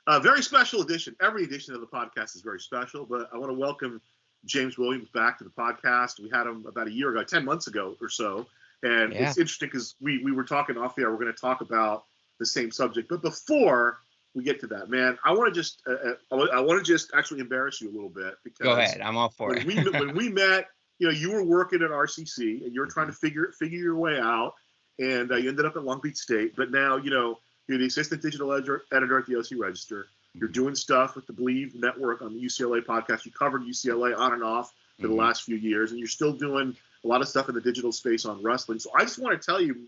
Very special edition. Every edition of the podcast is very special, but I want to welcome James Williams back to the podcast. We had him about a year ago, 10 months ago or so. And It's interesting because we were talking off the air. We're going to talk about the same subject. But before we get to that, man, I want to just actually embarrass you a little bit. Because go ahead. I'm all for it. When we met, you were working at RCC and you were trying to figure your way out. And you ended up at Long Beach State. But now, you're the assistant digital editor at the OC Register. You're doing stuff with the BLEAV network on the UCLA podcast. You covered UCLA on and off for the last few years, and you're still doing a lot of stuff in the digital space on wrestling. So I just want to tell you,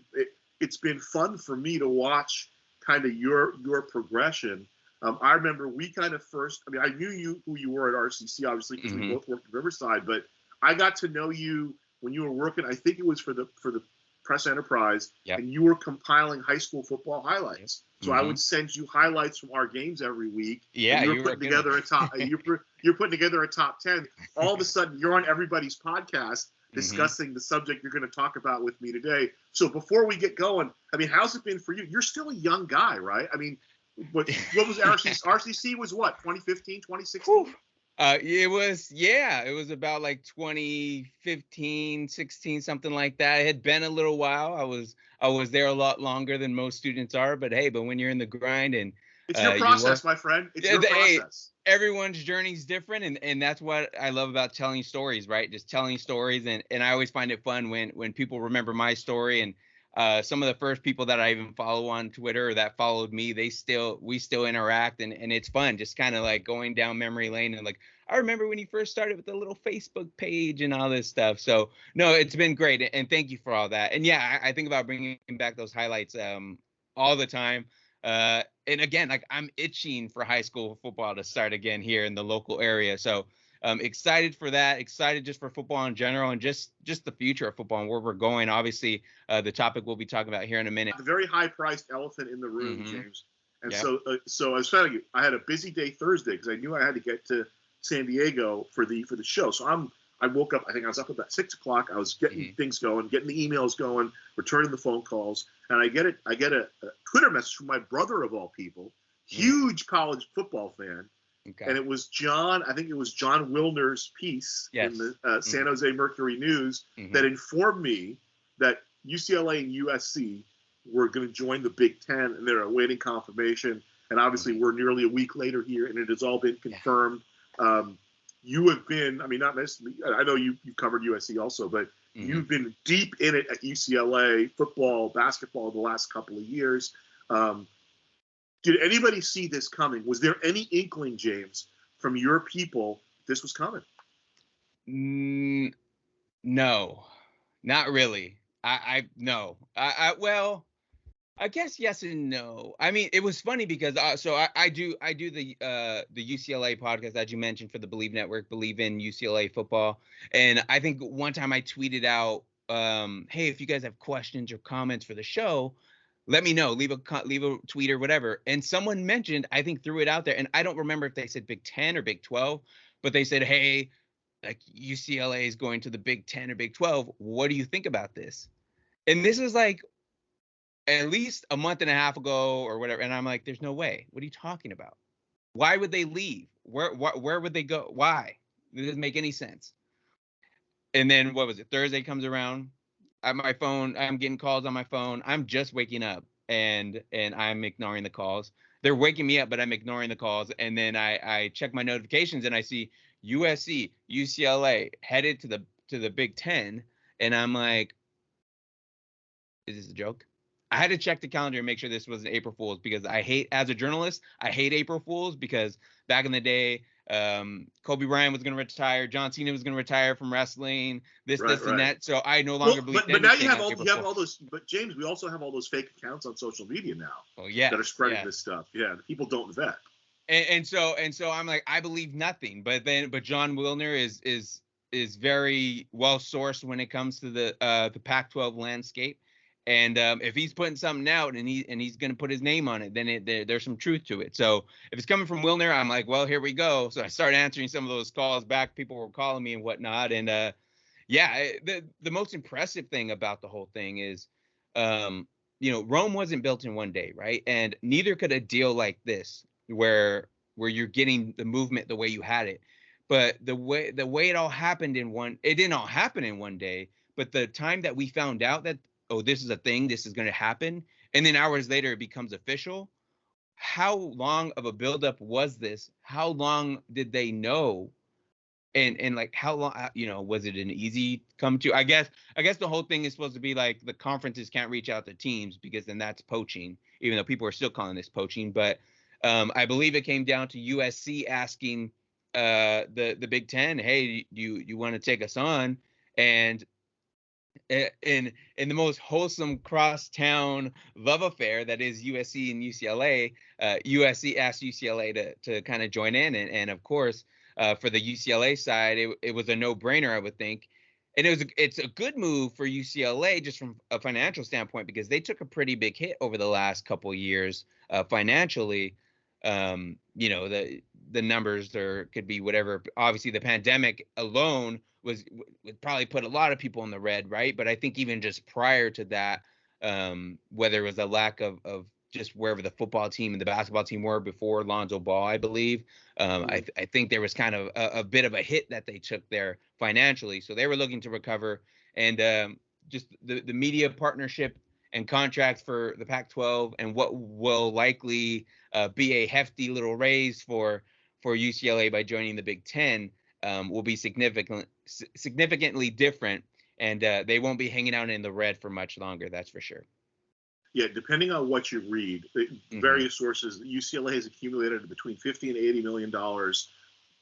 it's been fun for me to watch kind of your progression. I remember we kind of first, I knew who you were at RCC, obviously, because we both worked at Riverside, but I got to know you when you were working, I think it was for the Press Enterprise, and you were compiling high school football highlights. So I would send you highlights from our games every week. Yeah, you were putting together a top. You're putting together a top 10. All of a sudden, you're on everybody's podcast discussing the subject you're going to talk about with me today. So before we get going, how's it been for you? You're still a young guy, right? What was RCC? RCC was what, 2015, 2016? It was about like 2015, 16, something like that. It had been a little while. I was there a lot longer than most students are, but when you're in the grind and it's your process, my friend. It's your process. Everyone's journey is different, and that's what I love about telling stories, right? Just telling stories, and I always find it fun when people remember my story. And some of the first people that I even follow on Twitter or that followed me, we still interact, and it's fun, just kind of like going down memory lane and like, I remember when you first started with the little Facebook page and all this stuff. So no, it's been great, and thank you for all that. And yeah, I think about bringing back those highlights all the time. And again, like I'm itching for high school football to start again here in the local area. So excited for that, excited just for football in general and just the future of football and where we're going. Obviously, the topic we'll be talking about here in a minute. The very high-priced elephant in the room, James. And so I was telling you, I had a busy day Thursday because I knew I had to get to San Diego for the show. So I woke up, I think I was up about 6 o'clock. I was getting things going, getting the emails going, returning the phone calls. And I get a Twitter message from my brother of all people, huge college football fan. Okay. And it was John Wilner's piece in the San Jose Mercury News that informed me that UCLA and USC were going to join the Big Ten, and they're awaiting confirmation. And obviously, we're nearly a week later here, and it has all been confirmed. You have been, not necessarily, I know you've covered USC also, but you've been deep in it at UCLA, football, basketball, the last couple of years. Did anybody see this coming? Was there any inkling, James, from your people this was coming? No, not really. No. I guess yes and no. It was funny because I do the UCLA podcast that you mentioned for the BLEAV Network, BLEAV in UCLA football. And I think one time I tweeted out, hey, if you guys have questions or comments for the show, let me know. Leave a tweet or whatever. And someone mentioned, I think threw it out there, and I don't remember if they said Big 10 or Big 12, but they said, hey, like UCLA is going to the Big 10 or Big 12. What do you think about this? And this is like at least a month and a half ago or whatever. And I'm like, there's no way. What are you talking about? Why would they leave? Where would they go? Why? It doesn't make any sense. And then what was it? Thursday comes around. My phone, I'm getting calls on my phone. I'm just waking up and I'm ignoring the calls. They're waking me up, but I'm ignoring the calls. And then I check my notifications and I see USC, UCLA headed to the Big Ten. And I'm like, is this a joke? I had to check the calendar and make sure this wasn't April Fool's because as a journalist, I hate April Fool's because back in the day, Kobe Bryant was going to retire, John Cena was going to retire from wrestling, this and that. So I no longer believe. But now you have all those. But James, we also have all those fake accounts on social media now. Oh yeah, that are spreading this stuff. Yeah, people don't vet. And so I'm like, I believe nothing. But John Wilner is very well sourced when it comes to the Pac-12 landscape. And if he's putting something out and he's going to put his name on it, then there's some truth to it. So if it's coming from Wilner, I'm like, well, here we go. So I started answering some of those calls back. People were calling me and whatnot. And the most impressive thing about the whole thing is, Rome wasn't built in one day, right? And neither could a deal like this where you're getting the movement the way you had it. But the way it all happened it didn't all happen in one day, but the time that we found out that, oh, this is a thing, this is going to happen, and then hours later it becomes official. How long of a buildup was this? How long did they know? And like, how long, was it an easy come to? I guess the whole thing is supposed to be like the conferences can't reach out to teams because then that's poaching, even though people are still calling this poaching. But I believe it came down to USC asking the Big Ten, hey, you want to take us on? And in the most wholesome crosstown love affair that is USC and UCLA, USC asked UCLA to kind of join in, and of course, for the UCLA side, it was a no-brainer, I would think, and it's a good move for UCLA just from a financial standpoint because they took a pretty big hit over the last couple of years financially. The numbers could be whatever. Obviously, the pandemic alone would probably put a lot of people in the red, right? But I think even just prior to that, whether it was a lack of just wherever the football team and the basketball team were before Lonzo Ball, I believe, I think there was kind of a bit of a hit that they took there financially. So they were looking to recover, and just the media partnership and contracts for the Pac-12 and what will likely be a hefty little raise for UCLA by joining the Big Ten will be significantly different, and they won't be hanging out in the red for much longer. That's for sure. Yeah, depending on what you read, various sources, UCLA has accumulated between $50 and $80 million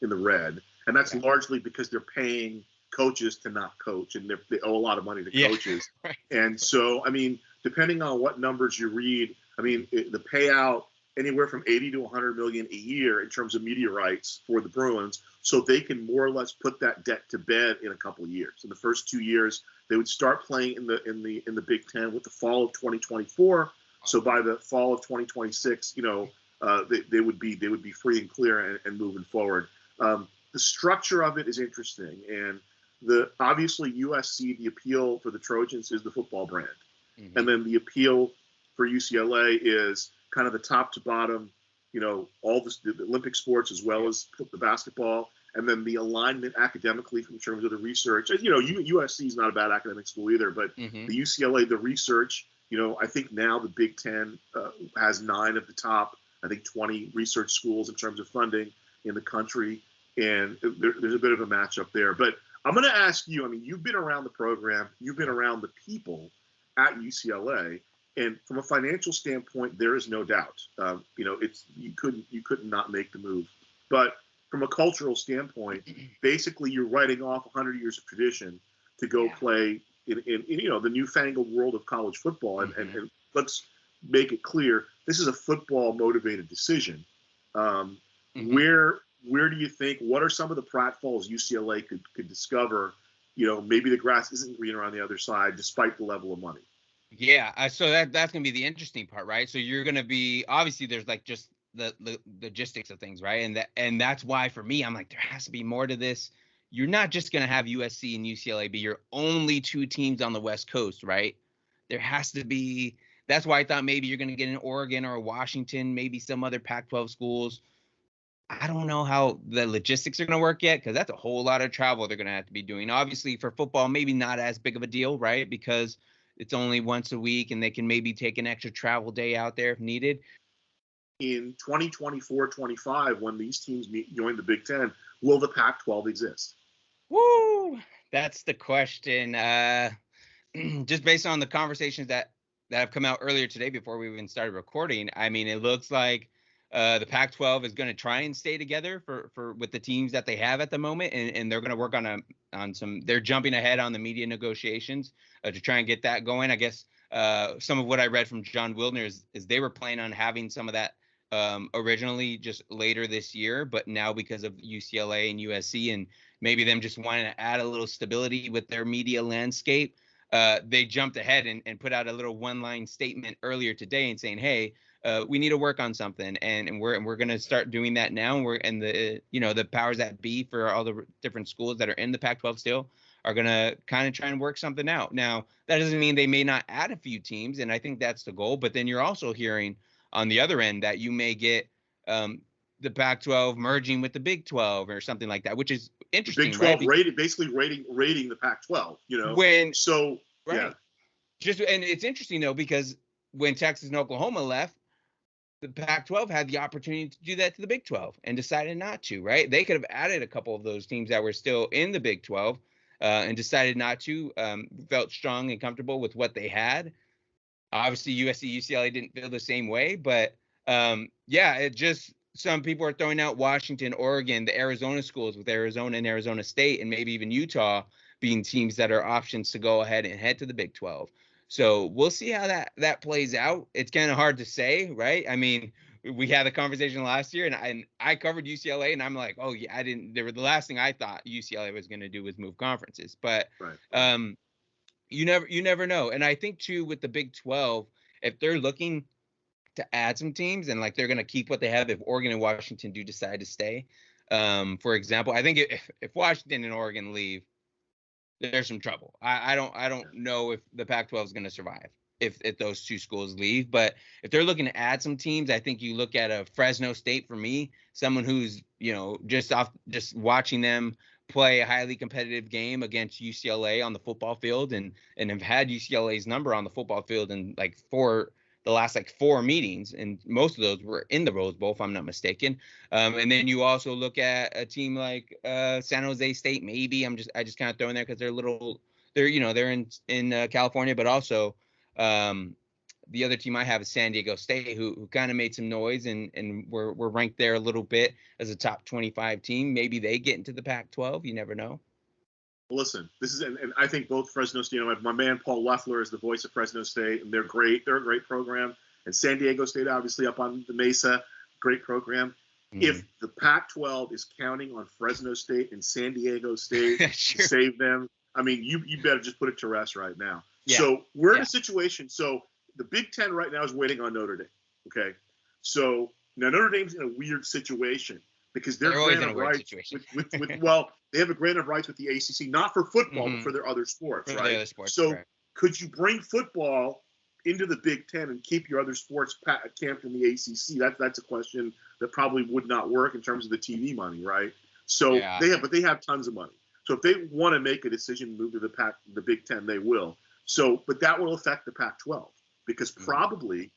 in the red, and that's largely because they're paying coaches to not coach, and they owe a lot of money to coaches. Right. And so, I mean, depending on what numbers you read, I mean, the payout anywhere from 80 to 100 million a year in terms of media rights for the Bruins, so they can more or less put that debt to bed in a couple of years. In the first 2 years, they would start playing in the Big Ten with the fall of 2024. So by the fall of 2026, they would be free and clear and moving forward. The structure of it is interesting, and obviously USC, the appeal for the Trojans is the football brand, and then the appeal for UCLA is kind of the top to bottom, all the Olympic sports as well as the basketball, and then the alignment academically in terms of the research. USC is not a bad academic school either, but the UCLA, the research, I think now the Big Ten has 9 of the top, I think 20 research schools in terms of funding in the country, and there's a bit of a matchup there. But I'm going to ask you, I mean, you've been around the program, you've been around the people at UCLA, and from a financial standpoint, there is no doubt. You couldn't not make the move. But from a cultural standpoint, basically you're writing off 100 years of tradition to go play in the newfangled world of college football. And let's make it clear, this is a football motivated decision. Where do you think? What are some of the pratfalls UCLA could discover? Maybe the grass isn't greener on the other side, despite the level of money. Yeah, so that's gonna be the interesting part, right? So you're gonna be, obviously there's like just the logistics of things, right? And that's why for me, I'm like, there has to be more to this. You're not just gonna have USC and UCLA be your only 2 teams on the West Coast, right? There has to be. That's why I thought maybe you're gonna get an Oregon or a Washington, maybe some other Pac-12 schools. I don't know how the logistics are going to work yet, because that's a whole lot of travel they're going to have to be doing. Obviously, for football, maybe not as big of a deal, right? Because it's only once a week, and they can maybe take an extra travel day out there if needed. In 2024-25, when these teams join the Big Ten, will the Pac-12 exist? Woo! That's the question. Just based on the conversations that have come out earlier today before we even started recording, I mean, it looks like the Pac-12 is going to try and stay together for with the teams that they have at the moment, and they're going to work on some. They're jumping ahead on the media negotiations to try and get that going. I guess some of what I read from John Wildner is they were planning on having some of that originally just later this year, but now because of UCLA and USC and maybe them just wanting to add a little stability with their media landscape, they jumped ahead and put out a little one-line statement earlier today and saying, hey, we need to work on something, and we're going to start doing that now. And the powers that be for all the different schools that are in the Pac-12 still are going to kind of try and work something out. Now, that doesn't mean they may not add a few teams, and I think that's the goal. But then you're also hearing on the other end that you may get the Pac-12 merging with the Big 12 or something like that, which is interesting. Big 12 right? basically rating the Pac-12. Right. And it's interesting though, because when Texas and Oklahoma left, the Pac-12 had the opportunity to do that to the Big 12 and decided not to, right? They could have added a couple of those teams that were still in the Big 12 and decided not to, felt strong and comfortable with what they had. Obviously, USC, UCLA didn't feel the same way, but it just, some people are throwing out Washington, Oregon, the Arizona schools with Arizona and Arizona State, and maybe even Utah being teams that are options to go ahead and head to the Big 12. So we'll see how that plays out. It's kind of hard to say, right? I mean, we had a conversation last year, and I covered UCLA, and I'm like, oh yeah, the last thing I thought UCLA was going to do was move conferences, but you never know. And I think too, with the Big 12, if they're looking to add some teams and like they're going to keep what they have, if Oregon and Washington do decide to stay, for example, I think if Washington and Oregon leave, there's some trouble. I don't know if the Pac-12 is going to survive if those two schools leave. But if they're looking to add some teams, I think you look at a Fresno State, for me, someone who's, just watching them play a highly competitive game against UCLA on the football field and have had UCLA's number on the football field in the last 4 meetings, and most of those were in the Rose Bowl, if I'm not mistaken. And then you also look at a team like San Jose State. Maybe I just kind of throw in there because they're in California, but also the other team I have is San Diego State, who kind of made some noise and we're ranked there a little bit as a top 25 team. Maybe they get into the Pac-12. You never know. Well, listen, this is, and I think both Fresno State, my man Paul Loeffler is the voice of Fresno State, and they're great. They're a great program. And San Diego State, obviously, up on the Mesa, great program. If the Pac-12 is counting on Fresno State and San Diego State to save them, I mean, you better just put it to rest right now. Yeah. So we're in a situation. So the Big Ten right now is waiting on Notre Dame. Okay. So now Notre Dame's in a weird situation, because they're granted rights they have a grant of rights with the ACC, not for football, but for their other sports, right? The other sports, so could you bring football into the Big Ten and keep your other sports camped in the ACC? That's a question that probably would not work in terms of the TV money, right? So they have tons of money. So if they want to make a decision to move to the Big Ten, they will. So, but that will affect the Pac-12, because probably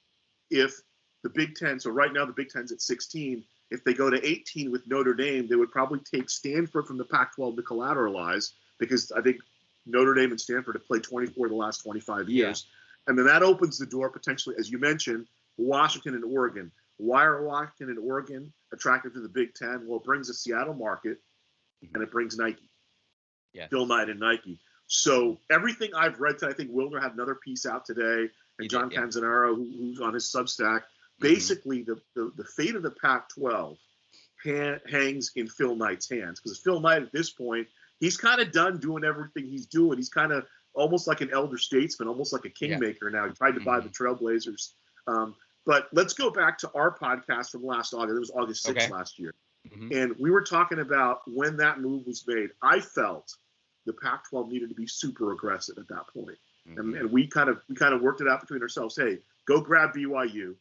if the Big Ten, so right now the Big Ten's at 16. If they go to 18 with Notre Dame, they would probably take Stanford from the Pac-12 to collateralize, because I think Notre Dame and Stanford have played 24 of the last 25 years. Yeah. And then that opens the door potentially, as you mentioned, Washington and Oregon. Why are Washington and Oregon attractive to the Big Ten? Well, it brings the Seattle market, and it brings Nike. Yeah. Phil Knight and Nike. So everything I've read today, I think Wilner had another piece out today, and John Canzanaro, who's on his Substack. Basically, the fate of the Pac-12 hangs in Phil Knight's hands, because Phil Knight, at this point, he's kind of done doing everything he's doing. He's kind of almost like an elder statesman, almost like a kingmaker now. He tried to buy the Trailblazers. But let's go back to our podcast from last August. It was August 6th last year. And we were talking about when that move was made. I felt the Pac-12 needed to be super aggressive at that point. And we kind of worked it out between ourselves. Hey, go grab BYU.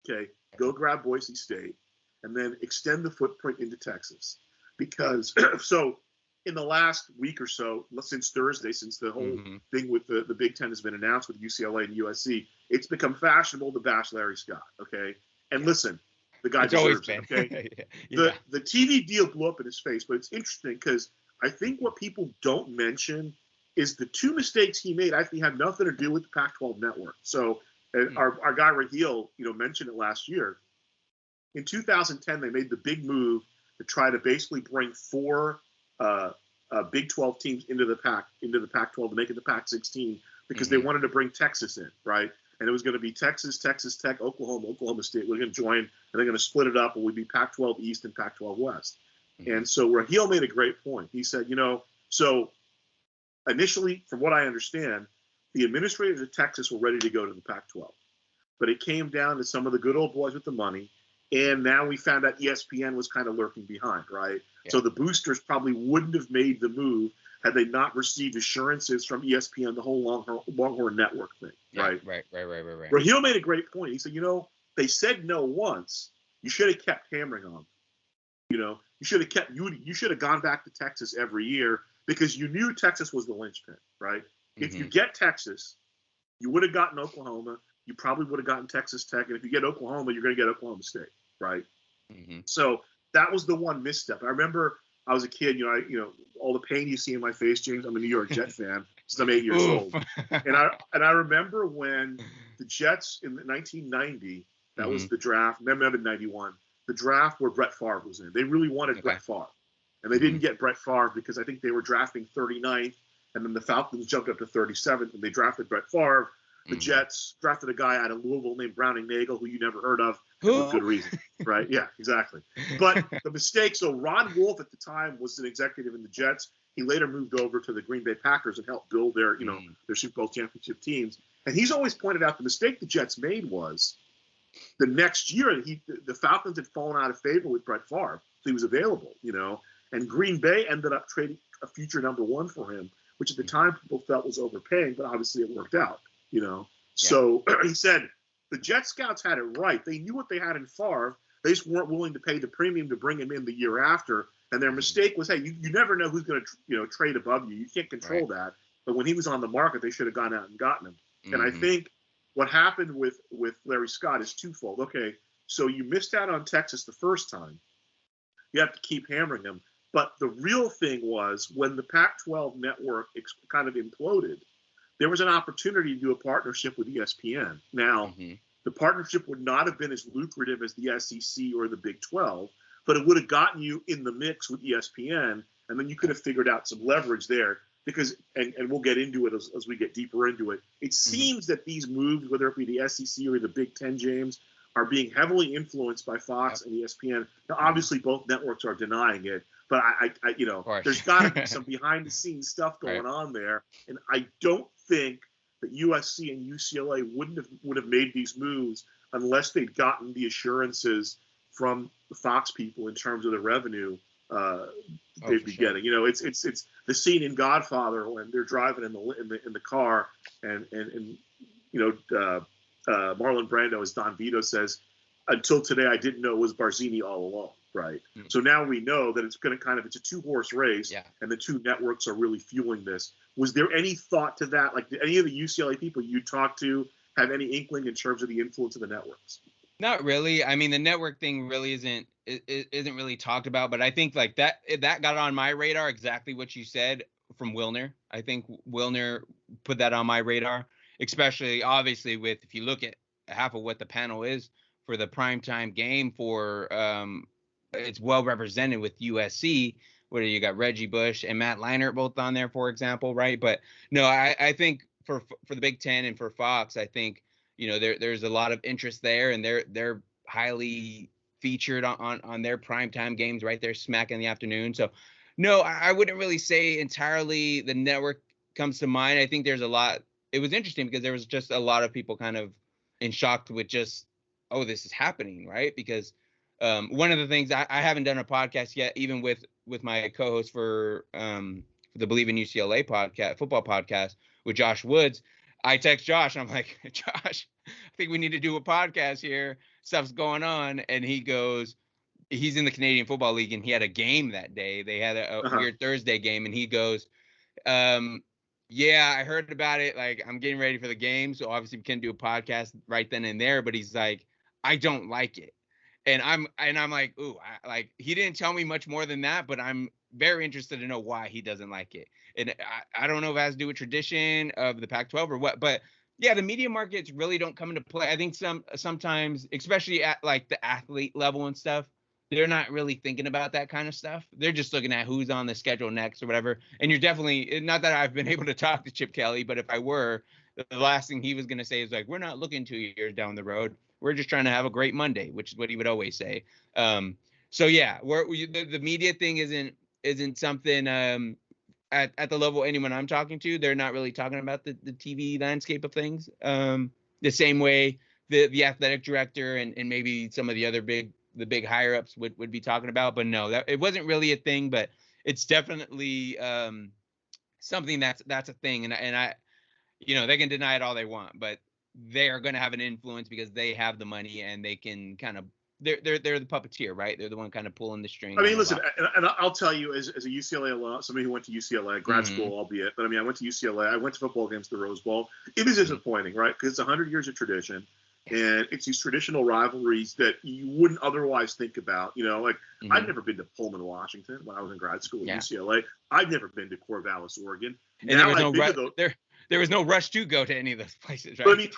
Okay, go grab Boise State, and then extend the footprint into Texas. Because so in the last week or so, since Thursday, since the whole thing with the Big Ten has been announced with UCLA and USC, it's become fashionable to bash Larry Scott. Okay, and listen, the guy deserves it. Okay, the TV deal blew up in his face, but it's interesting because I think what people don't mention is the two mistakes he made actually had nothing to do with the Pac-12 network. So. And our guy Raheel, mentioned it last year. In 2010, they made the big move to try to basically bring 4 Big 12 teams into the Pac-12 to make it the Pac-16, because they wanted to bring Texas in, right? And it was going to be Texas, Texas Tech, Oklahoma State. We're going to join, and they're going to split it up, and we'd be Pac-12 East and Pac-12 West. And so Raheel made a great point. He said, so initially, from what I understand, the administrators of Texas were ready to go to the Pac-12, but it came down to some of the good old boys with the money, and now we found out ESPN was kind of lurking behind, right? Yeah. So the boosters probably wouldn't have made the move had they not received assurances from ESPN, the whole Longhorn Network thing, right? Right. Raheel made a great point. He said, they said no once. you should have kept hammering on them. You know, you should have gone back to Texas every year because you knew Texas was the linchpin, right? If you get Texas, you would have gotten Oklahoma. You probably would have gotten Texas Tech, and if you get Oklahoma, you're going to get Oklahoma State, right? So that was the one misstep. I remember I was a kid, all the pain you see in my face, James. I'm a New York Jet fan since I'm 8 years old, and I remember when the Jets in 1990, that was the draft. Maybe 91. The draft where Brett Favre was in. They really wanted Brett Favre. And they didn't get Brett Favre because I think they were drafting 39th, and then the Falcons jumped up to 37th, and they drafted Brett Favre. The Jets drafted a guy out of Louisville named Browning Nagel, who you never heard of, for good reason, right? Yeah, exactly. But the mistake, so Ron Wolf at the time was an executive in the Jets. He later moved over to the Green Bay Packers and helped build their Super Bowl championship teams. And he's always pointed out the mistake the Jets made was the next year, the Falcons had fallen out of favor with Brett Favre, so he was available, and Green Bay ended up trading a future number one for him, which at the time people felt was overpaying, but obviously it worked out, So he said the Jet scouts had it right. They knew what they had in Favre. They just weren't willing to pay the premium to bring him in the year after. And their mistake was, hey, you never know who's going to trade above you. You can't control that. But when he was on the market, they should have gone out and gotten him. And I think what happened with Larry Scott is twofold. Okay, so you missed out on Texas the first time. You have to keep hammering them. But the real thing was when the Pac-12 network kind of imploded, there was an opportunity to do a partnership with ESPN. Now, the partnership would not have been as lucrative as the SEC or the Big 12, but it would have gotten you in the mix with ESPN, and then you could have figured out some leverage there. Because, and we'll get into it as we get deeper into it, it seems that these moves, whether it be the SEC or the Big Ten, James, are being heavily influenced by Fox and ESPN. Now, obviously, both networks are denying it, but there's got to be some behind-the-scenes stuff going on there, and I don't think that USC and UCLA would have made these moves unless they'd gotten the assurances from the Fox people in terms of the revenue they'd be getting. It's the scene in Godfather when they're driving in the car, and Marlon Brando, as Don Vito says, until today I didn't know it was Barzini all along, right? So now we know that it's going to it's a two-horse race, and the two networks are really fueling this. Was there any thought to that? Like, did any of the UCLA people you talked to have any inkling in terms of the influence of the networks? Not really. I mean, the network thing really isn't really talked about, but I think like that got on my radar, exactly what you said, from Wilner. I think Wilner put that on my radar, especially obviously if you look at half of what the panel is for the primetime game for it's well represented with USC. Where you got Reggie Bush and Matt Leinart both on there, for example, right? But no, I think for the Big Ten and for Fox, I think there's a lot of interest there, and they're highly featured on their primetime games right there smack in the afternoon. So no, I wouldn't really say entirely the network comes to mind. I think there's a lot. It was interesting because there was just a lot of people kind of in shock with just, oh, this is happening, right? Because one of the things I haven't done a podcast yet, even with my co-host for the BLEAV in UCLA podcast, football podcast with Josh Woods. I text Josh and I'm like, Josh, I think we need to do a podcast here. Stuff's going on. And he goes, he's in the Canadian Football League and he had a game that day. They had a weird Thursday game, and he goes, yeah, I heard about it. Like, I'm getting ready for the game. So obviously we can do a podcast right then and there, but he's like, I don't like it. And I'm like, ooh, he didn't tell me much more than that, but I'm very interested to know why he doesn't like it. And I don't know if it has to do with tradition of the Pac-12 or what, but yeah, the media markets really don't come into play. I think sometimes, especially at like the athlete level and stuff, they're not really thinking about that kind of stuff. They're just looking at who's on the schedule next or whatever. And you're definitely, not that I've been able to talk to Chip Kelly, but if I were, the last thing he was going to say is like, we're not looking 2 years down the road. We're just trying to have a great Monday, which is what he would always say. So yeah, the media thing isn't something at the level anyone I'm talking to. They're not really talking about the TV landscape of things the same way the athletic director and maybe some of the big higher ups would be talking about. But no, it wasn't really a thing. But it's definitely something that's a thing. And I, they can deny it all they want, but they are going to have an influence because they have the money and they can kind of they're the puppeteer, right? They're the one kind of pulling the string. I mean, listen, and I'll tell you, as a UCLA alum, somebody who went to UCLA, grad school, albeit, but I mean, I went to UCLA. I went to football games at the Rose Bowl. It was disappointing, right? Because it's 100 years of tradition, and it's these traditional rivalries that you wouldn't otherwise think about. You know, like I'd never been to Pullman, Washington, when I was in grad school at UCLA. I'd never been to Corvallis, Oregon. And now there was no rush to go to any of those places, right? But I mean,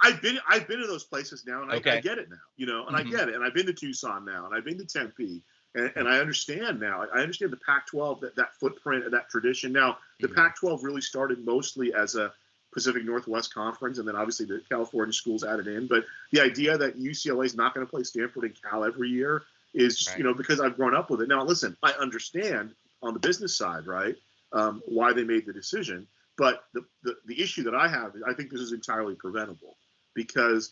I've been to those places now, and I get it now, you know, and I get it. And I've been to Tucson now, and I've been to Tempe, and I understand now. I understand the Pac-12, that footprint and that tradition. Now, the Pac-12 really started mostly as a Pacific Northwest Conference, and then obviously the California schools added in. But the idea that UCLA is not going to play Stanford and Cal every year is, you know, because I've grown up with it. Now, listen, I understand on the business side, right, why they made the decision. But the issue that I have is I think this is entirely preventable, because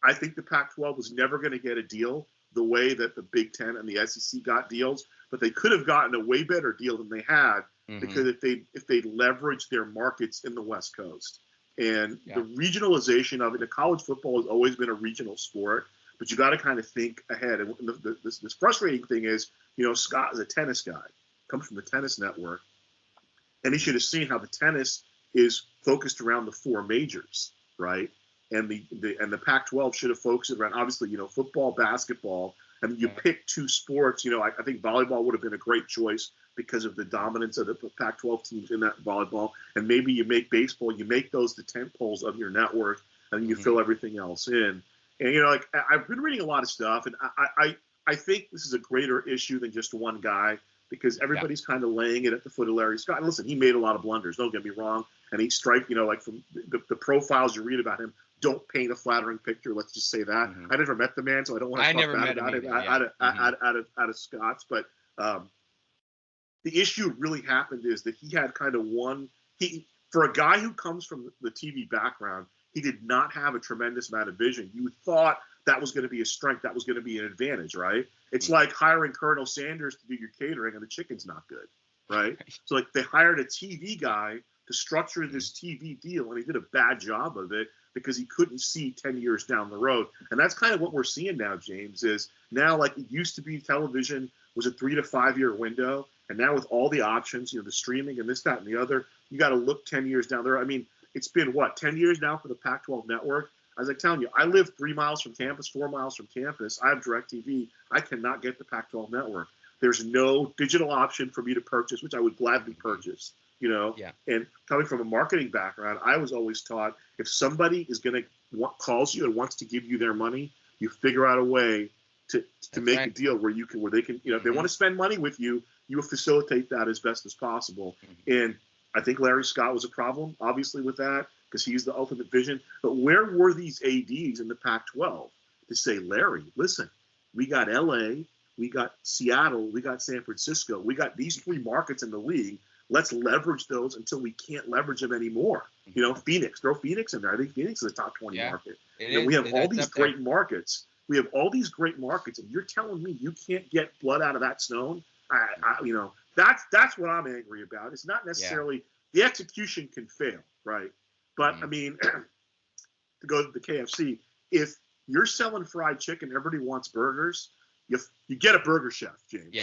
I think the Pac-12 was never going to get a deal the way that the Big Ten and the SEC got deals, but they could have gotten a way better deal than they had because if they leveraged their markets in the West Coast. And the regionalization of it, the college football has always been a regional sport, but you got to kind of think ahead. And this frustrating thing is, you know, Scott is a tennis guy, comes from the tennis network. And he should have seen how the tennis is focused around the four majors, right? And the Pac-12 should have focused around, obviously, you know, football, basketball, and you pick two sports. You know, I think volleyball would have been a great choice because of the dominance of the Pac-12 teams in that volleyball. And maybe you make baseball, you make those the tent poles of your network, and you fill everything else in. And, you know, like I've been reading a lot of stuff, and I think this is a greater issue than just one guy, because everybody's kind of laying it at the foot of Larry Scott. And listen, he made a lot of blunders, don't get me wrong. And he you know, like from the profiles you read about him, don't paint a flattering picture. Let's just say that. I never met the man, so I don't want to talk bad about him out of Scott's. But the issue really happened is that he had kind of for a guy who comes from the TV background, he did not have a tremendous amount of vision. You thought that was going to be a strength, that was going to be an advantage, right? It's like hiring Colonel Sanders to do your catering and the chicken's not good, right? So like they hired a TV guy to structure this TV deal, and he did a bad job of it because he couldn't see 10 years down the road. And that's kind of what we're seeing now, James, is now, like it used to be, television was a 3 to 5 year window. And now with all the options, you know, the streaming and this, that, and the other, you got to look 10 years down the road. I mean, it's been 10 years now for the Pac-12 network. As I'm telling you, I live 3 miles from campus, 4 miles from campus. I have DirecTV. I cannot get the Pac-12 network. There's no digital option for me to purchase, which I would gladly purchase, you know. And coming from a marketing background, I was always taught if somebody is going to calls you and wants to give you their money, you figure out a way to make a deal where they can, you know, if they want to spend money with you, you will facilitate that as best as possible. And I think Larry Scott was a problem, obviously, with that, because he's the ultimate vision. But where were these ADs in the Pac-12 to say, Larry, listen, we got LA, we got Seattle, we got San Francisco, we got these 3 markets in the league. Let's leverage those until we can't leverage them anymore. You know, Phoenix, throw Phoenix in there. I think Phoenix is a top 20 market. And we have all these great markets. We have all these great markets, and you're telling me you can't get blood out of that stone? You know, that's what I'm angry about. It's not necessarily the execution can fail, right? But I mean, to go to the KFC, if you're selling fried chicken, everybody wants burgers. You get a burger chef, James.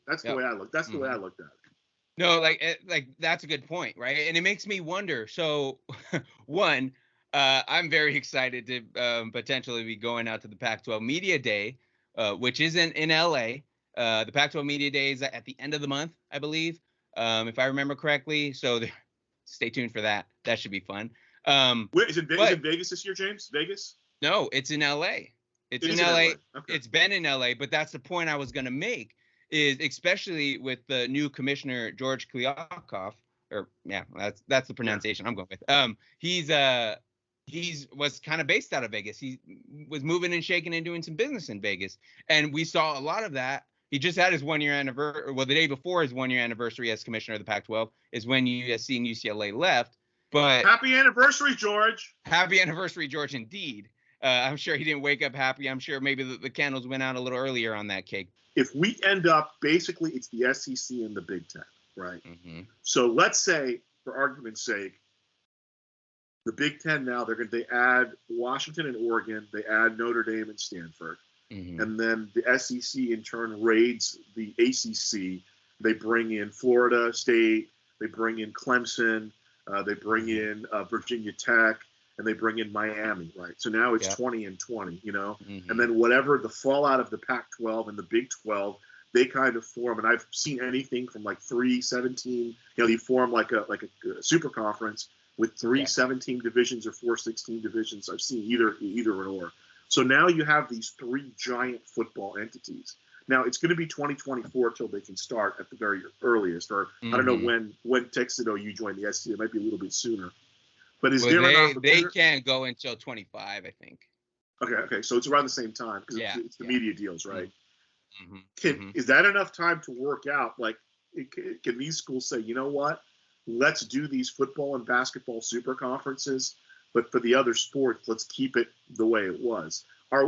That's the way I look. That's the way I looked at it. No, like that's a good point, right? And it makes me wonder. So, one, I'm very excited to potentially be going out to the Pac-12 Media Day, which is in LA. The Pac-12 Media Day is at the end of the month, I believe, if I remember correctly. So stay tuned for that. That should be fun. Is it Vegas this year, James? Vegas? No, it's in LA. It's in LA. Okay. It's been in LA, but that's the point I was going to make, is especially with the new commissioner, George Kliavkoff, or that's the pronunciation I'm going with. He's was kind of based out of Vegas. He was moving and shaking and doing some business in Vegas. And we saw a lot of that. He just had his 1 year anniversary. Well, the day before his 1 year anniversary as commissioner of the Pac-12 is when USC and UCLA left. But happy anniversary, George. Happy anniversary, George, indeed. I'm sure he didn't wake up happy. I'm sure maybe the candles went out a little earlier on that cake. If we end up, basically, it's the SEC and the Big Ten, right? So let's say, for argument's sake, the Big Ten now, they add Washington and Oregon, they add Notre Dame and Stanford. And then the SEC in turn raids the ACC. They bring in Florida State, they bring in Clemson, they bring in Virginia Tech, and they bring in Miami, right? So now it's 20 and 20, you know? And then whatever the fallout of the Pac-12 and the Big 12, they kind of form, and I've seen anything from like 3-17, you know, they form like a super conference with 3 17 divisions or 4 16 divisions. I've seen either or. So now you have these 3 giant football entities. Now it's going to be 2024 till they can start at the very earliest, or I don't know when Texas OU joined the SEC. It might be a little bit sooner. But is there an opportunity? They can't go until 25, I think. Okay. So it's around the same time because it's the media deals, right? Is that enough time to work out? Like, can these schools say, you know what? Let's do these football and basketball super conferences, but for the other sports, let's keep it the way it was.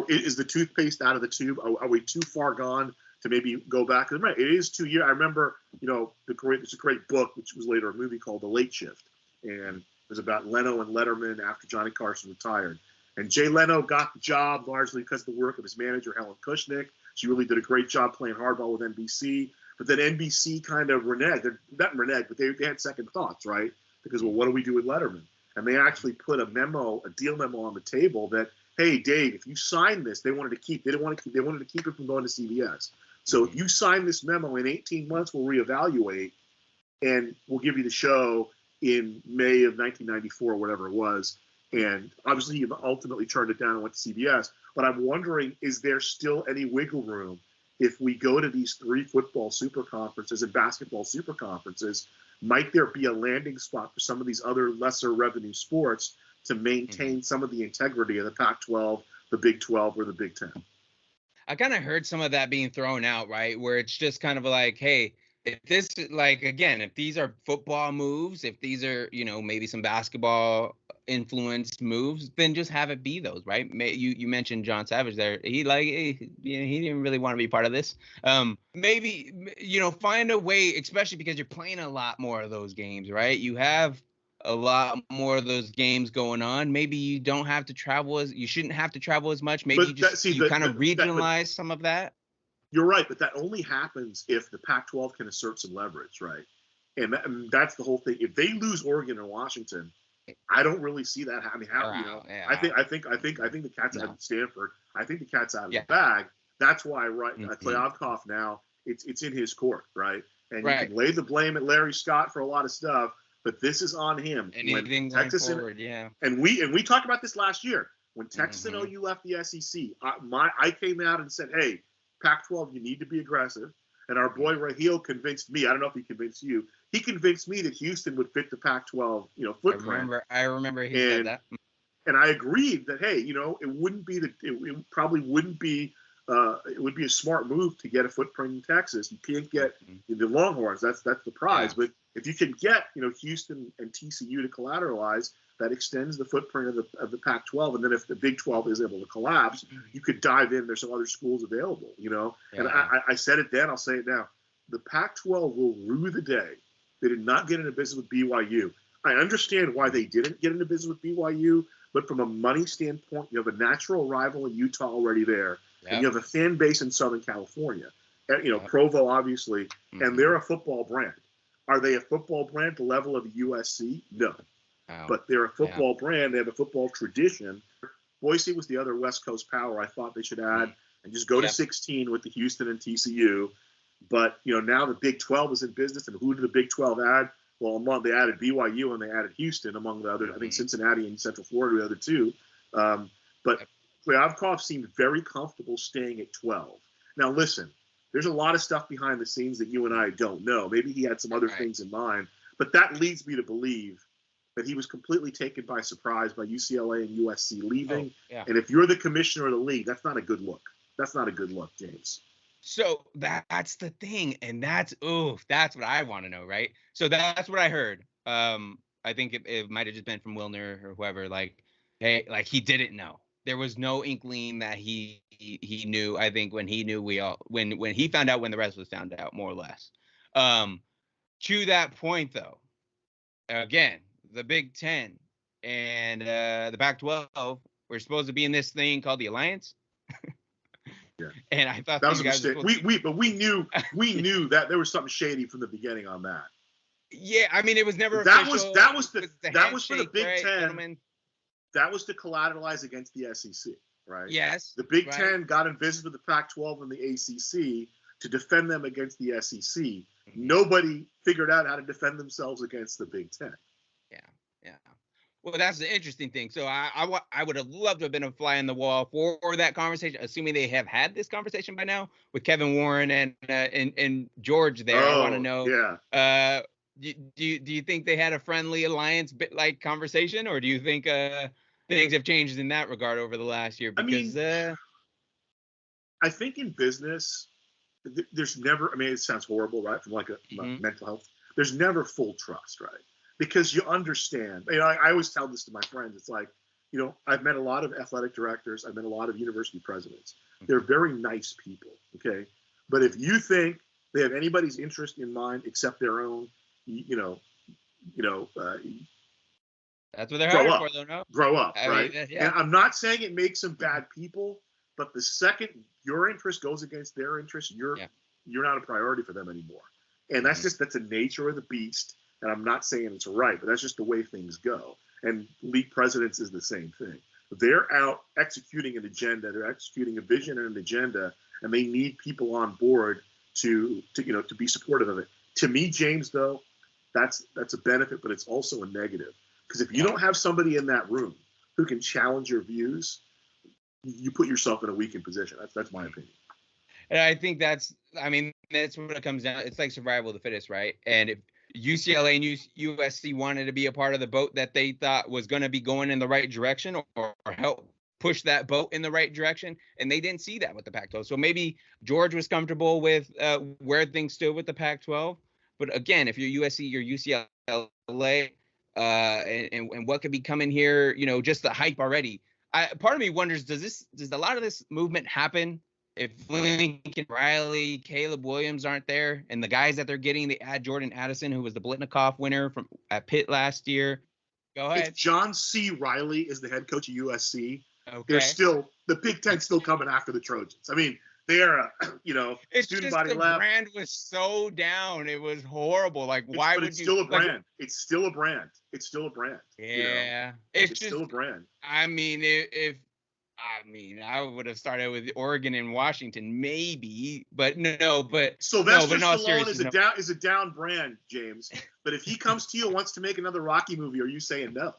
Is the toothpaste out of the tube? Are we too far gone to maybe go back? It is 2 years. I remember, you know, there's a great book, which was later a movie called The Late Shift. And it was about Leno and Letterman after Johnny Carson retired. And Jay Leno got the job largely because of the work of his manager, Helen Kushnick. She really did a great job playing hardball with NBC. But then NBC kind of reneged. Not reneged, but they had second thoughts, right? Because, well, what do we do with Letterman? And they actually put a deal memo on the table that, hey, Dave, if you sign this, they wanted to keep it from going to CBS. So if you sign this memo in 18 months, we'll reevaluate and we'll give you the show in May of 1994 or whatever it was. And obviously, he ultimately turned it down and went to CBS. But I'm wondering, is there still any wiggle room if we go to these 3 football super conferences and basketball super conferences? Might there be a landing spot for some of these other lesser revenue sports to maintain some of the integrity of the Pac-12, the Big 12, or the Big 10? I kind of heard some of that being thrown out, right? Where it's just kind of like, hey, if this, like, again, if these are football moves, if these are, you know, maybe some basketball influenced moves, then just have it be those, right? You mentioned John Savage there. He didn't really want to be part of this. Maybe, you know, find a way, especially because you're playing a lot more of those games, right? You have a lot more of those games going on. Maybe you don't have to travel you shouldn't have to travel as much. Maybe you kind of regionalize some of that. You're right, but that only happens if the Pac-12 can assert some leverage, right? And that's the whole thing. If they lose Oregon and Washington, I don't really see that happening. I think the cat's out of Stanford. I think the cat's out of the bag. That's why, right? Klyavkov now, it's in his court, right? And you can lay the blame at Larry Scott for a lot of stuff, but this is on him. Anything Texas going forward, and we talked about this last year when Texas and OU left the SEC. I came out and said, hey, Pac-12, you need to be aggressive. And our boy Raheel convinced me. I don't know if he convinced you. He convinced me that Houston would fit the Pac-12, you know, footprint. I remember he said that. And I agreed that, hey, you know, it probably wouldn't be it would be a smart move to get a footprint in Texas. You can't get the Longhorns. That's the prize. But if you can get, you know, Houston and TCU to collateralize, that extends the footprint of the Pac-12. And then if the Big 12 is able to collapse, you could dive in. There's some other schools available, you know. And I said it then. I'll say it now. The Pac-12 will rue the day they did not get into business with BYU. I understand why they didn't get into business with BYU, but from a money standpoint, you have a natural rival in Utah already there, and you have a fan base in Southern California. And, you know, Provo, obviously, and they're a football brand. Are they a football brand at the level of USC? No. But they're a football brand. They have a football tradition. Boise was the other West Coast power I thought they should add and just go to 16 with the Houston and TCU. But, you know, now the Big 12 is in business, and who did the Big 12 add? Well, they added BYU and they added Houston among the other. I think Cincinnati and Central Florida were the other two. But Klyavkov seemed very comfortable staying at 12. Now, listen, there's a lot of stuff behind the scenes that you and I don't know. Maybe he had some other things in mind. But that leads me to believe that he was completely taken by surprise by UCLA and USC leaving. And if you're the commissioner of the league, that's not a good look. That's not a good look, James. So that's the thing. And that's what I want to know, right? So that's what I heard. I think it might have just been from Wilner or whoever, like, hey, like he didn't know. There was no inkling that he knew. I think when he knew, when he found out, when the rest was found out, more or less. To that point, though, again, the Big Ten and the Pac-12 were supposed to be in this thing called the Alliance. Yeah. And I thought that was you a guys mistake. But we knew that there was something shady from the beginning on that. Yeah, I mean, it was never that official. Was the that was for the Big right, Ten. Gentlemen? That was to collateralize against the SEC, right? Yes. The Big Ten got in business with the Pac-12 and the ACC to defend them against the SEC. Nobody figured out how to defend themselves against the Big Ten. Yeah. Well, that's the interesting thing. So I would have loved to have been a fly on the wall for that conversation, assuming they have had this conversation by now with Kevin Warren and George there. I want to know. Yeah. Do you think they had a friendly alliance bit like conversation, or do you think things have changed in that regard over the last year? Because I think in business, there's never. I mean, it sounds horrible, right? From like a mental health, there's never full trust, right? Because you understand. I always tell this to my friends. It's like, I've met a lot of athletic directors. I've met a lot of university presidents. They're very nice people, okay? But if you think they have anybody's interest in mind except their own, that's what they're hired for, though. No, grow up, right? Yeah. And I'm not saying it makes them bad people, but the second your interest goes against their interest, you're not a priority for them anymore. And that's the nature of the beast. And I'm not saying it's right, but that's just the way things go. And league presidents is the same thing. They're out executing an agenda. They're executing a vision and an agenda, and they need people on board to be supportive of it. To me, James, though, that's a benefit, but it's also a negative. Because if you don't have somebody in that room who can challenge your views, you put yourself in a weakened position. That's my opinion. And I think that's what it comes down. It's like survival of the fittest, right? And if UCLA and USC wanted to be a part of the boat that they thought was going to be going in the right direction or help push that boat in the right direction, and they didn't see that with the Pac-12. So maybe George was comfortable with where things stood with the Pac-12. But again, if you're USC, you're UCLA, and what could be coming here, just the hype already. Part of me wonders, does a lot of this movement happen if Lincoln Riley, Caleb Williams aren't there, and the guys that they're getting, they add Jordan Addison, who was the Blitnikoff winner at Pitt last year. Go ahead. If John C. Riley is the head coach of USC, okay, the Big Ten's still coming after the Trojans. I mean, they are it's student just body the left. brand was so down. It was horrible. Like, why would you? It's still a brand. It's still a brand. It's still a brand. Yeah. It's still a brand. I mean, I would have started with Oregon and Washington, maybe, but no. But Sylvester Stallone is a down brand, James. But if he comes to you and wants to make another Rocky movie, are you saying no?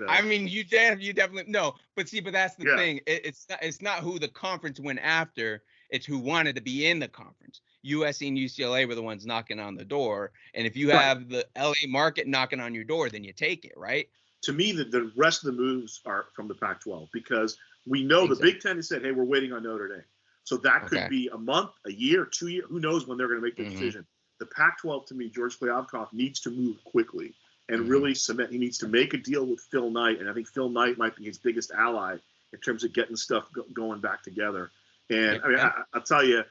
I mean, you definitely no. But that's the thing. It's not who the conference went after. It's who wanted to be in the conference. USC and UCLA were the ones knocking on the door, and if you have the LA market knocking on your door, then you take it, right? To me, the rest of the moves are from the Pac-12 because we know the Big Ten has said, hey, we're waiting on Notre Dame. So that could be a month, a year, 2 years. Who knows when they're going to make the decision. The Pac-12, to me, George Kliavkoff needs to move quickly and really cement. He needs to make a deal with Phil Knight, and I think Phil Knight might be his biggest ally in terms of getting stuff going back together. And I'll tell you,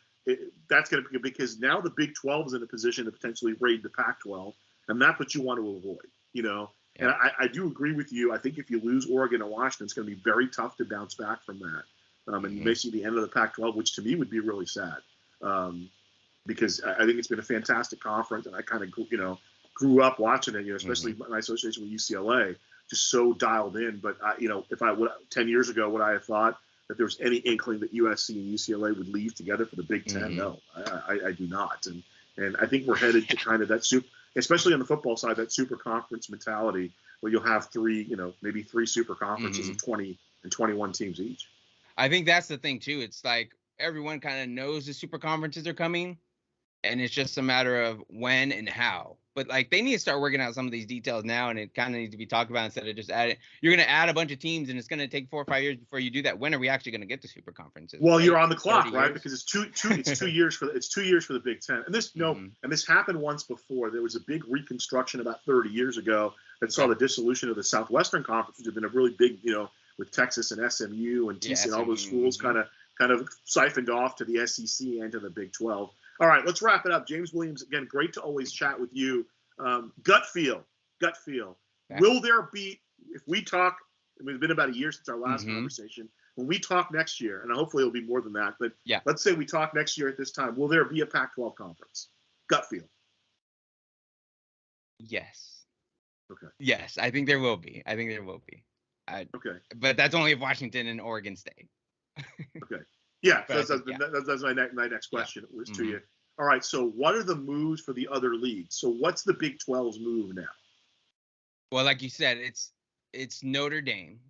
that's going to be because now the Big 12 is in a position to potentially raid the Pac-12, and that's what you want to avoid, And I do agree with you. I think if you lose Oregon and Washington, it's going to be very tough to bounce back from that. And you may see the end of the Pac-12, which to me would be really sad because I think it's been a fantastic conference, and I kind of grew up watching it, especially my association with UCLA, just so dialed in. But if 10 years ago, would I have thought that there was any inkling that USC and UCLA would leave together for the Big Ten? No, I do not. And I think we're headed to kind of that especially on the football side, that super conference mentality where you'll have maybe three super conferences of 20 and 21 teams each. I think that's the thing too. It's like everyone kind of knows the super conferences are coming, and it's just a matter of when and how. But like they need to start working out some of these details now, and it kind of needs to be talked about instead of just adding. You're going to add a bunch of teams, and it's going to take 4 or 5 years before you do that. When are we actually going to get to super conferences? Well, you're on the clock, right? Because it's 2 years for the Big Ten, and this happened once before. There was a big reconstruction about 30 years ago that saw the dissolution of the Southwestern Conference, which had been a really big, with Texas and SMU and TC and all those schools kind of siphoned off to the SEC and to the Big 12. All right, let's wrap it up. James Williams, again, great to always chat with you. Gut feel. Will there be, if we talk, it's been about a year since our last conversation, when we talk next year, and hopefully it'll be more than that, but Yeah. let's say we talk next year at this time, will there be a Pac-12 conference? Gut feel. Yes. Okay. Yes, I think there will be. Okay. But that's only if Washington and Oregon stay. Okay. Yeah, But that's my next question was to Mm-hmm. you. All right, so what are the moves for the other leagues? So what's the Big 12's move now? Well, like you said, it's Notre Dame,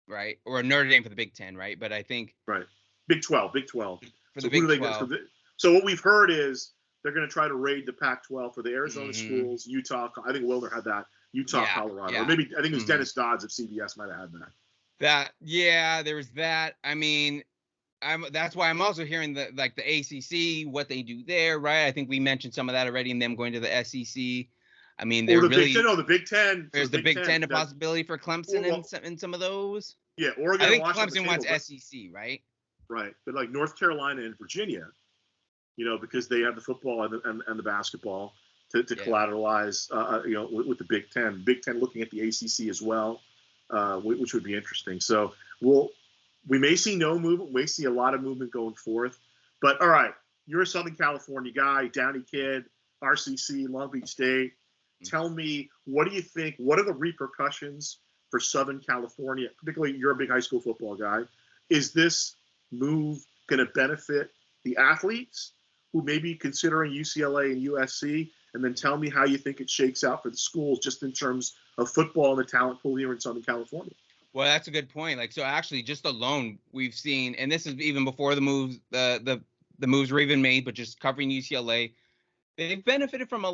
right? Or Notre Dame for the Big Ten, right? But I think Right. Big 12. for So the who do Big they 12, go? So what we've heard is they're going to try to raid the Pac-12 for the Arizona Mm-hmm. schools, Utah. I think Wilner had that. Utah, Colorado, or maybe I think it was Dennis Dodds of CBS might have had that. There was that. I mean, that's why I'm also hearing the ACC, what they do there, right? I think we mentioned some of that already in them going to the SEC. I mean, they're Big Ten. No, the Big Ten. There's the Big Ten, a possibility for Clemson in some of those. Yeah, Oregon. I think and Washington Clemson wants SEC, right? Right, but like North Carolina and Virginia, because they have the football and the basketball to collateralize, with the Big Ten. Big Ten looking at the ACC as well, which would be interesting. So we may see no movement. We may see a lot of movement going forth. But all right, you're a Southern California guy, Downey kid, RCC, Long Beach State. Tell me, what do you think? What are the repercussions for Southern California? Particularly, you're a big high school football guy. Is this move going to benefit the athletes who may be considering UCLA and USC? And then tell me how you think it shakes out for the schools just in terms of football and the talent pool here in Southern California. Well, that's a good point. Like, so actually just alone we've seen, and this is even before the moves, the moves were even made, but just covering UCLA, they've benefited from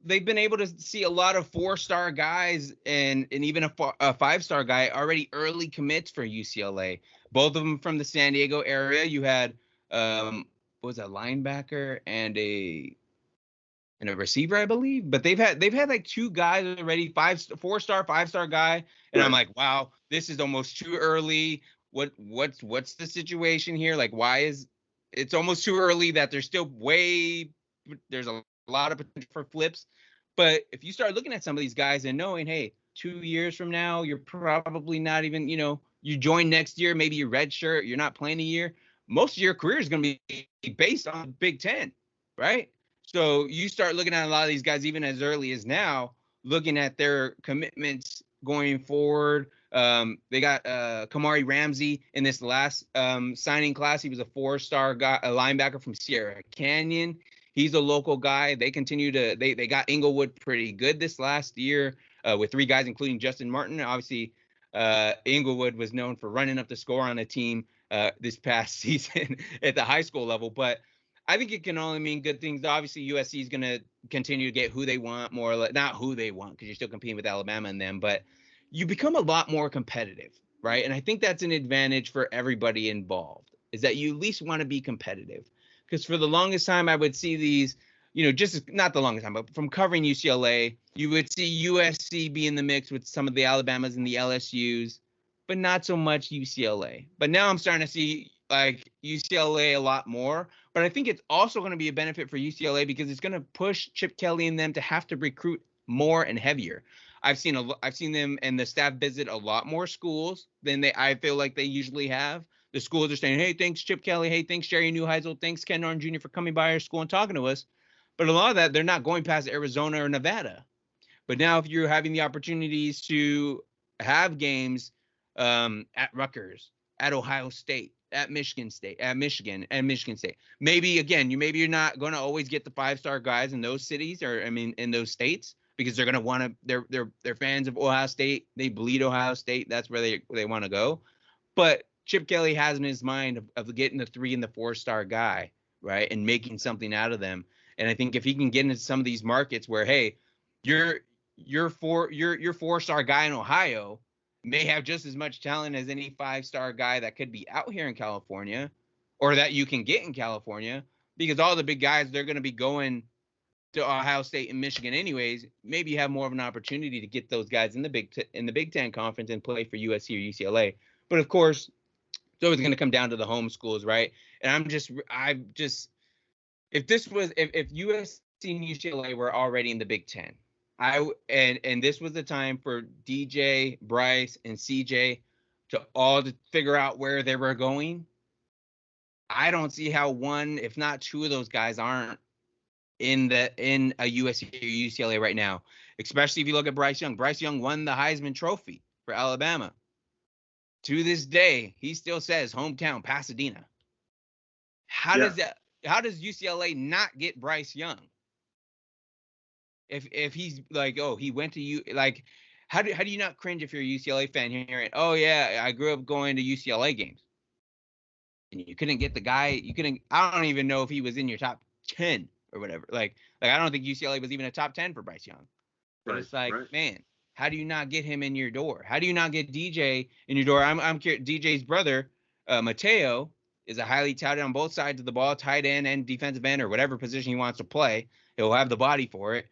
they've been able to see a lot of 4-star guys and even a 5-star guy already early commits for UCLA. Both of them from the San Diego area. You had, what was a linebacker and a receiver, I believe, but they've had like 2 guys already, 4-star, 5-star guy. And I'm like, wow, this is almost too early. What's the situation here? Like, why is it's almost too early that there's still there's a lot of potential for flips. But if you start looking at some of these guys and knowing, hey, 2 years from now, you're probably not even, you join next year, maybe you're red shirt, you're not playing a year. Most of your career is going to be based on Big Ten, right? So you start looking at a lot of these guys, even as early as now, looking at their commitments going forward. They got Kamari Ramsey in this last signing class. He was a 4-star guy, a linebacker from Sierra Canyon. He's a local guy. They continue to they got Inglewood pretty good this last year with 3 guys, including Justin Martin. Obviously, Inglewood was known for running up the score on a team this past season at the high school level. But I think it can only mean good things. Obviously, USC is going to continue to get who they want, more or less, not who they want, because you're still competing with Alabama and them, but you become a lot more competitive, right? And I think that's an advantage for everybody involved, is that you at least want to be competitive. Because for the longest time, I would see these, just not the longest time, but from covering UCLA, you would see USC be in the mix with some of the Alabamas and the LSUs, but not so much UCLA. But now I'm starting to see like UCLA a lot more. But I think it's also going to be a benefit for UCLA because it's going to push Chip Kelly and them to have to recruit more and heavier. I've seen them and the staff visit a lot more schools than I feel like they usually have. The schools are saying, hey, thanks, Chip Kelly. Hey, thanks, Jerry Neuheisel. Thanks, Ken Norton Jr. for coming by our school and talking to us. But a lot of that, they're not going past Arizona or Nevada. But now if you're having the opportunities to have games at Rutgers, at Ohio State, at Michigan State, and Michigan State, maybe you're not going to always get the 5-star guys in those cities in those states, because they're going to want to, they're fans of Ohio State. They bleed Ohio State. That's where they want to go. But Chip Kelly has in his mind of getting the 3 and the 4-star guy, right, and making something out of them. And I think if he can get into some of these markets where, hey, your 4-star guy in Ohio may have just as much talent as any 5-star guy that could be out here in California, or that you can get in California, because all the big guys, they're going to be going to Ohio State and Michigan anyways. Maybe you have more of an opportunity to get those guys in the Big Ten Conference and play for USC or UCLA. But of course, it's always going to come down to the home schools, right? And if USC and UCLA were already in the Big Ten, and this was the time for DJ, Bryce, and CJ to figure out where they were going, I don't see how one, if not two of those guys aren't in a USC or UCLA right now, especially if you look at Bryce Young. Bryce Young won the Heisman Trophy for Alabama. To this day, he still says hometown Pasadena. How does UCLA not get Bryce Young? If he's like, oh, he went to like, how do you not cringe if you're a UCLA fan hearing, oh yeah, I grew up going to UCLA games, and you couldn't get the guy, I don't even know if he was in your top 10 or whatever. Like I don't think UCLA was even a top 10 for Bryce Young. But it's like, man, how do you not get him in your door? How do you not get DJ in your door? I'm curious. DJ's brother, Mateo, is a highly touted on both sides of the ball, tight end and defensive end or whatever position he wants to play. He'll have the body for it.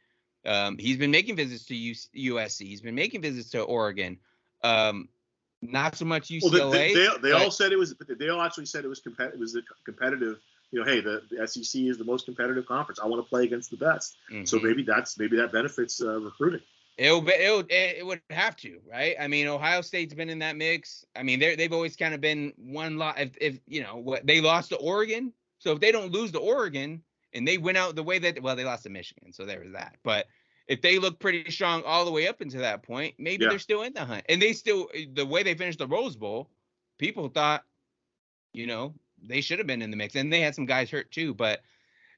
He's been making visits to USC. He's been making visits to Oregon. Not so much UCLA. Well, they all said it was. They all actually said it was competitive. It was a competitive. Hey, the SEC is the most competitive conference. I want to play against the best. Mm-hmm. So maybe that benefits recruiting. It would have to, right? I mean, Ohio State's been in that mix. I mean, they've always kind of been one lot. If they lost to Oregon, so if they don't lose to Oregon and they went out the way that, well, they lost to Michigan, so there was that. But if they look pretty strong all the way up into that point, maybe they're still in the hunt. And the way they finished the Rose Bowl, people thought, they should have been in the mix. And they had some guys hurt too, but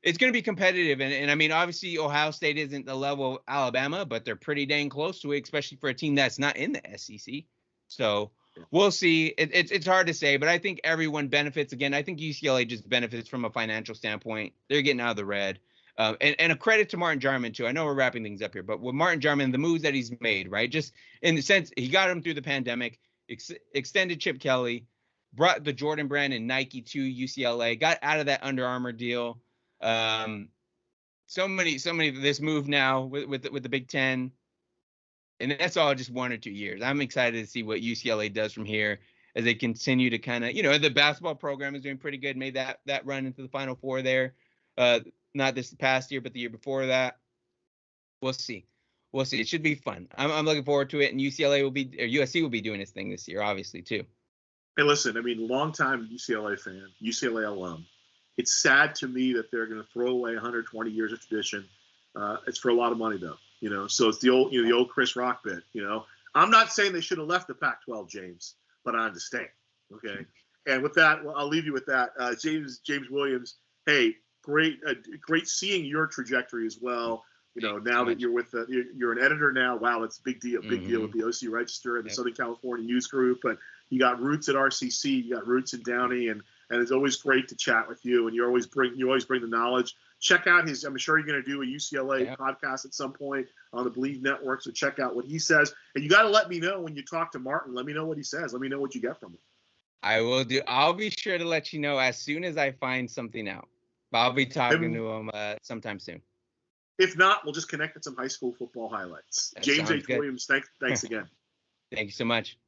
it's going to be competitive. And I mean, obviously Ohio State isn't the level of Alabama, but they're pretty dang close to it, especially for a team that's not in the SEC. So we'll see. It's hard to say, but I think everyone benefits. Again, I think UCLA just benefits from a financial standpoint. They're getting out of the red. And a credit to Martin Jarman too. I know we're wrapping things up here, but with Martin Jarman, the moves that he's made, right? Just in the sense, he got him through the pandemic, extended Chip Kelly, brought the Jordan brand and Nike to UCLA, got out of that Under Armour deal. So many this move now with the Big Ten, and that's all just 1 or 2 years. I'm excited to see what UCLA does from here as they continue to kind of, the basketball program is doing pretty good. Made that run into the Final Four there, not this past year, but the year before that. We'll see. It should be fun. I'm looking forward to it, and USC will be doing its thing this year, obviously too. Hey, listen, I mean, longtime UCLA fan, UCLA alum. It's sad to me that they're going to throw away 120 years of tradition. It's for a lot of money, though. So it's the old Chris Rock bit. I'm not saying they should have left the Pac-12, James, but I understand. Okay, and with that, I'll leave you with that. James Williams. Hey, great seeing your trajectory as well. Now that you're with you're an editor now. Wow, that's a big deal. Big deal with the OC Register and the Southern California News Group. But you got roots at RCC, you got roots in Downey, and it's always great to chat with you. And you always bring the knowledge. Check out his. I'm sure you're going to do a UCLA podcast at some point on the BLEAV Network. So check out what he says. And you got to let me know when you talk to Martin. Let me know what he says. Let me know what you get from him. I will do. I'll be sure to let you know as soon as I find something out. I'll be talking to him sometime soon. If not, we'll just connect with some high school football highlights. James H. Williams, thanks again. Thank you so much.